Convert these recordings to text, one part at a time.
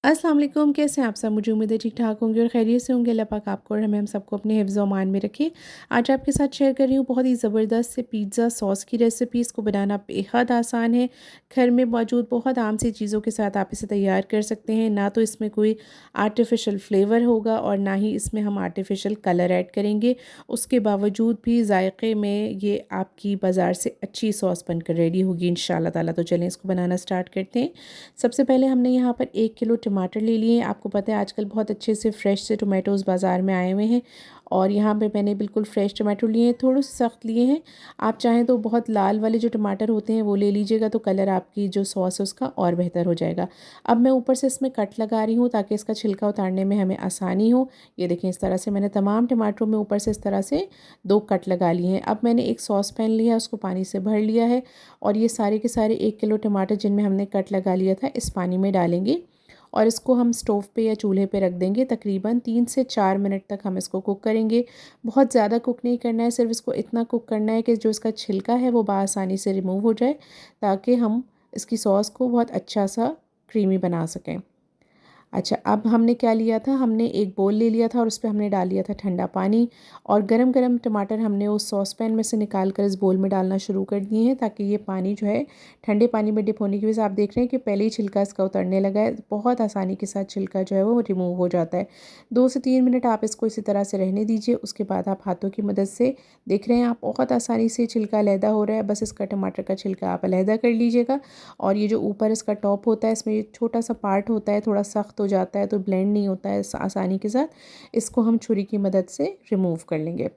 अस्सलाम वालेकुम, कैसे हैं आप सब? मुझे उम्मीद है ठीक-ठाक होंगे और खैरियत से होंगे। अल्लाह पाक आपको और हमें हम सबको अपने हिफ्ज़-ओ अमान में रखे। आज आपके साथ शेयर कर रही हूँ बहुत ही ज़बरदस्त से पिज़्ज़ा सॉस की रेसिपी। इसको बनाना बेहद आसान है। घर में मौजूद बहुत आम सी चीज़ों के साथ आप इसे तैयार कर सकते हैं। ना तो इसमें कोई आर्टिफ़िशियल फ्लेवर होगा और ना ही इसमें हम आर्टिफ़िशियल कलर ऐड करेंगे। उसके बावजूद भी ज़ायक़े में ये आपकी बाज़ार से अच्छी सॉस बनकर रेडी होगी इंशाअल्लाह ताला। तो चलें इसको बनाना स्टार्ट करते हैं। सबसे पहले हमने यहाँ पर 1 किलो टमाटर ले लिए। आपको पता है आजकल बहुत अच्छे से फ्रेश से टोमेटोज़ बाज़ार में आए हुए हैं और यहाँ पे मैंने बिल्कुल फ्रेश टमाटो लिए हैं, थोड़े से सख्त लिए हैं। आप चाहें तो बहुत लाल वाले जो टमाटर होते हैं वो ले लीजिएगा, तो कलर आपकी जो सॉस है उसका और बेहतर हो जाएगा। अब मैं ऊपर से इसमें कट लगा रही हूँ ताकि इसका छिलका उतारने में हमें आसानी हो। ये देखें, इस तरह से मैंने तमाम टमाटरों में ऊपर से इस तरह से 2 कट लगा लिए हैं। अब मैंने एक सॉस पैन लिया है, उसको पानी से भर लिया है और ये सारे के सारे 1 किलो टमाटर जिनमें हमने कट लगा लिया था इस पानी में डालेंगे और इसको हम स्टोव पे या चूल्हे पे रख देंगे। तकरीबन 3 से 4 मिनट तक हम इसको कुक करेंगे। बहुत ज़्यादा कुक नहीं करना है, सिर्फ इसको इतना कुक करना है कि जो इसका छिलका है वो बआसानी से रिमूव हो जाए, ताकि हम इसकी सॉस को बहुत अच्छा सा क्रीमी बना सकें। अच्छा, अब हमने क्या लिया था, हमने एक बोल ले लिया था और उस पे हमने डाल लिया था ठंडा पानी और गरम-गरम टमाटर हमने उस सॉस पैन में से निकाल कर इस बोल में डालना शुरू कर दिए हैं, ताकि ये पानी जो है ठंडे पानी में डिप होने की वजह से आप देख रहे हैं कि पहले ही छिलका इसका उतरने लगा है। बहुत आसानी के साथ छिलका जो है वो रिमूव हो जाता है। 2 से 3 मिनट आप इसको इसी तरह से रहने दीजिए। उसके बाद आप हाथों की मदद से देख रहे हैं आप बहुत आसानी से छिलका अलहदा हो रहा है। बस इसका टमाटर का छिलका आप अलहदा कर लीजिएगा और ये जो ऊपर इसका टॉप होता है, इसमें छोटा सा पार्ट होता है, थोड़ा सख्त हो जाता है तो ब्लेंड नहीं होता है आसानी के साथ। इसको हम छुरी की मदद से रिमूव कर लेंगे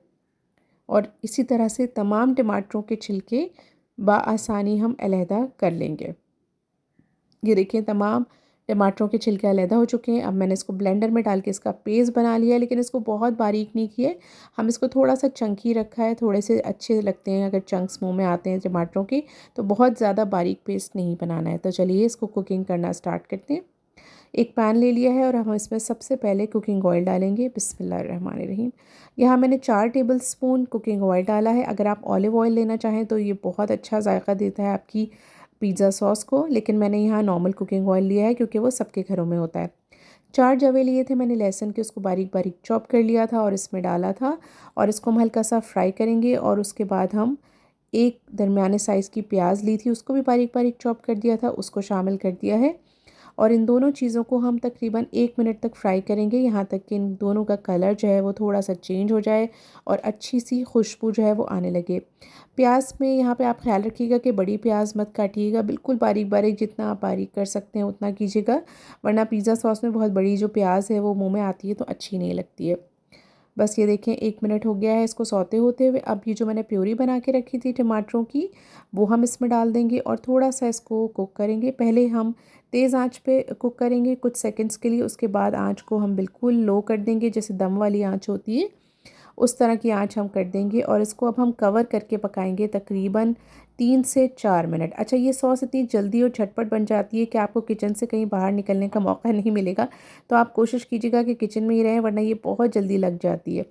और इसी तरह से तमाम टमाटरों के छिलके बआसानी हम अलहदा कर लेंगे। ये देखिए, तमाम टमाटरों के छिलके अलहदा हो चुके हैं। अब मैंने इसको ब्लेंडर में डाल के इसका पेस्ट बना लिया है, लेकिन इसको बहुत बारीक नहीं किया है। हम इसको थोड़ा सा चंकी रखा है, थोड़े से अच्छे लगते हैं अगर चंक्स मुंह में आते हैं टमाटरों के, तो बहुत ज़्यादा बारीक पेस्ट नहीं बनाना है। तो चलिए इसको कुकिंग करना स्टार्ट करते हैं। एक पैन ले लिया है और हम इसमें सबसे पहले कुकिंग ऑयल डालेंगे। बिस्मिल्लाहिर्रहमानिर्रहीम। यहाँ मैंने 4 टेबल स्पून कुकिंग ऑयल डाला है। अगर आप ऑलिव ऑयल लेना चाहें तो ये बहुत अच्छा जायका देता है आपकी पिज़्ज़ा सॉस को, लेकिन मैंने यहाँ नॉर्मल कुकिंग ऑयल लिया है क्योंकि वो सबके घरों में होता है। 4 जवे लिए थे मैंने लहसुन के, उसको बारीक बारीक चॉप कर लिया था और इसमें डाला था और इसको हम हल्का सा फ्राई करेंगे। और उसके बाद हम एक दरमियाने साइज़ की प्याज ली थी, उसको भी बारीक बारीक चॉप कर दिया था, उसको शामिल कर दिया है और इन दोनों चीज़ों को हम तकरीबन 1 मिनट तक फ्राई करेंगे, यहाँ तक कि इन दोनों का कलर जो है वो थोड़ा सा चेंज हो जाए और अच्छी सी खुशबू जो है वो आने लगे। प्याज में यहाँ पे आप ख्याल रखिएगा कि बड़ी प्याज मत काटिएगा, बिल्कुल बारीक बारीक, जितना आप बारीक कर सकते हैं उतना कीजिएगा, वरना पिज़्ज़ा सॉस में बहुत बड़ी जो प्याज है वो मुँह में आती है तो अच्छी नहीं लगती है। बस ये देखें, 1 मिनट हो गया है इसको सौते होते हुए। अब ये जो मैंने प्यूरी बना के रखी थी टमाटरों की, वो हम इसमें डाल देंगे और थोड़ा सा इसको कुक करेंगे। पहले हम तेज़ आंच पे कुक करेंगे कुछ सेकंड्स के लिए, उसके बाद आंच को हम बिल्कुल लो कर देंगे, जैसे दम वाली आंच होती है उस तरह की आंच हम कर देंगे और इसको अब हम कवर करके पकाएंगे तकरीबन 3 से 4 मिनट। अच्छा, ये सॉस इतनी जल्दी और झटपट बन जाती है कि आपको किचन से कहीं बाहर निकलने का मौका नहीं मिलेगा, तो आप कोशिश कीजिएगा कि किचन में ही रहें, वरना ये बहुत जल्दी लग जाती है।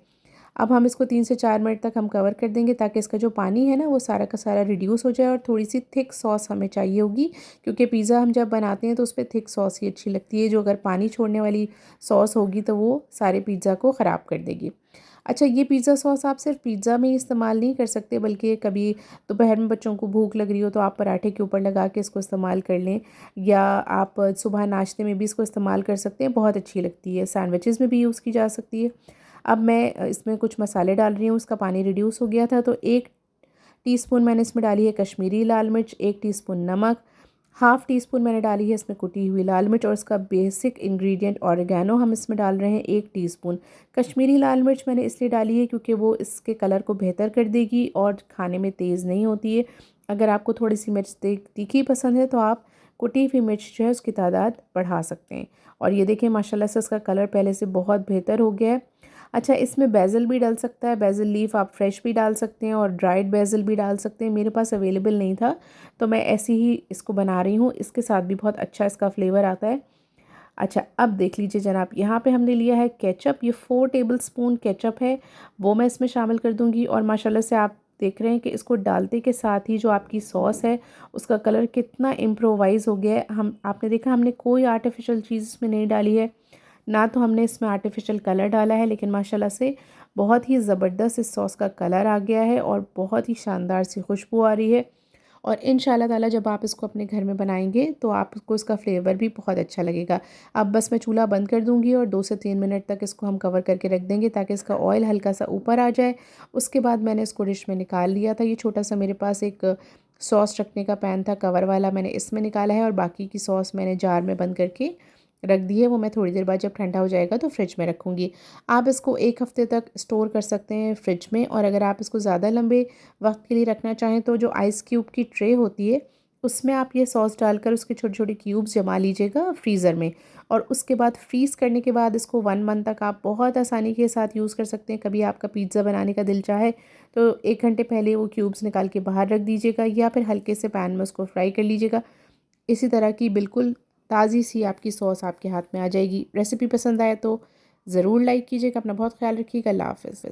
अब हम इसको 3 से 4 मिनट तक हम कवर कर देंगे ताकि इसका जो पानी है ना वो सारा का सारा रिड्यूस हो जाए और थोड़ी सी थिक सॉस हमें चाहिए होगी, क्योंकि पिज़्ज़ा हम जब बनाते हैं तो उस पर थिक सॉस ही अच्छी लगती है। जो अगर पानी छोड़ने वाली सॉस होगी तो वो सारे पिज़्ज़ा को ख़राब कर देगी। अच्छा, ये पिज़्ज़ा सॉस आप सिर्फ पिज़्ज़ा में ही इस्तेमाल नहीं कर सकते, बल्कि कभी दोपहर में बच्चों को भूख लग रही हो तो आप पराठे के ऊपर लगा के इसको इस्तेमाल कर लें, या आप सुबह नाश्ते में भी इसको इस्तेमाल कर सकते हैं, बहुत अच्छी लगती है। सैंडविचेस में भी यूज़ की जा सकती है। अब मैं इसमें कुछ मसाले डाल रही हूँ, उसका पानी रिड्यूस हो गया था तो 1 टीस्पून मैंने इसमें डाली है कश्मीरी लाल मिर्च, 1 टीस्पून नमक, हाफ़ टी स्पून मैंने डाली है इसमें कुटी हुई लाल मिर्च और इसका बेसिक इंग्रेडिएंट ऑरिगेनो हम इसमें डाल रहे हैं 1 टीस्पून। कश्मीरी लाल मिर्च मैंने इसलिए डाली है क्योंकि वो इसके कलर को बेहतर कर देगी और खाने में तेज़ नहीं होती है। अगर आपको थोड़ी सी मिर्च तीखी पसंद है तो आप कुटी हुई मिर्च जो है उसकी तादाद बढ़ा सकते हैं। और ये देखिए, माशाल्लाह से इसका कलर पहले से बहुत बेहतर हो गया है। अच्छा, इसमें बेसिल भी डल सकता है, बेसिल लीफ आप फ्रेश भी डाल सकते हैं और ड्राइड बेसिल भी डाल सकते हैं। मेरे पास अवेलेबल नहीं था तो मैं ऐसे ही इसको बना रही हूँ, इसके साथ भी बहुत अच्छा इसका फ्लेवर आता है। अच्छा, अब देख लीजिए जनाब, यहाँ पे हमने लिया है केचप, ये 4 टेबल स्पून केचप है, वो मैं इसमें शामिल कर दूँगी और माशाल्लाह से आप देख रहे हैं कि इसको डालते के साथ ही जो आपकी सॉस है उसका कलर कितना इम्प्रोवाइज़ हो गया है। आपने देखा हमने कोई आर्टिफिशियल चीज़ इसमें नहीं डाली है, ना तो हमने इसमें आर्टिफिशियल कलर डाला है, लेकिन माशाल्लाह से बहुत ही ज़बरदस्त इस सॉस का कलर आ गया है और बहुत ही शानदार सी खुशबू आ रही है। और इंशाल्लाह ताला जब आप इसको अपने घर में बनाएंगे तो आपको इसका फ्लेवर भी बहुत अच्छा लगेगा। अब बस मैं चूल्हा बंद कर दूंगी और 2 से 3 मिनट तक इसको हम कवर करके रख देंगे ताकि इसका ऑयल हल्का सा ऊपर आ जाए। उसके बाद मैंने इसको डिश में निकाल लिया था। ये छोटा सा मेरे पास एक सॉस रखने का पैन था कवर वाला, मैंने इसमें निकाला है और बाकी की सॉस मैंने जार में बंद करके रख दी है। वो मैं थोड़ी देर बाद जब ठंडा हो जाएगा तो फ्रिज में रखूँगी। आप इसको 1 हफ़्ते तक स्टोर कर सकते हैं फ्रिज में, और अगर आप इसको ज़्यादा लंबे वक्त के लिए रखना चाहें तो जो आइस क्यूब की ट्रे होती है उसमें आप ये सॉस डालकर उसके छोटे छोटे क्यूब्स जमा लीजिएगा फ्रीज़र में, और उसके बाद फ्रीज़ करने के बाद इसको 1 मंथ तक आप बहुत आसानी के साथ यूज़ कर सकते हैं। कभी आपका पिज़्ज़ा बनाने का दिल चाहे तो 1 घंटे पहले वो क्यूब्स निकाल के बाहर रख दीजिएगा, या फिर हल्के से पैन में उसको फ्राई कर लीजिएगा। इसी तरह की बिल्कुल ताज़ी सी आपकी सॉस आपके हाथ में आ जाएगी। रेसिपी पसंद आए तो ज़रूर लाइक कीजिएगा। अपना बहुत ख्याल रखिएगा। अल्लाह हाफ़िज़।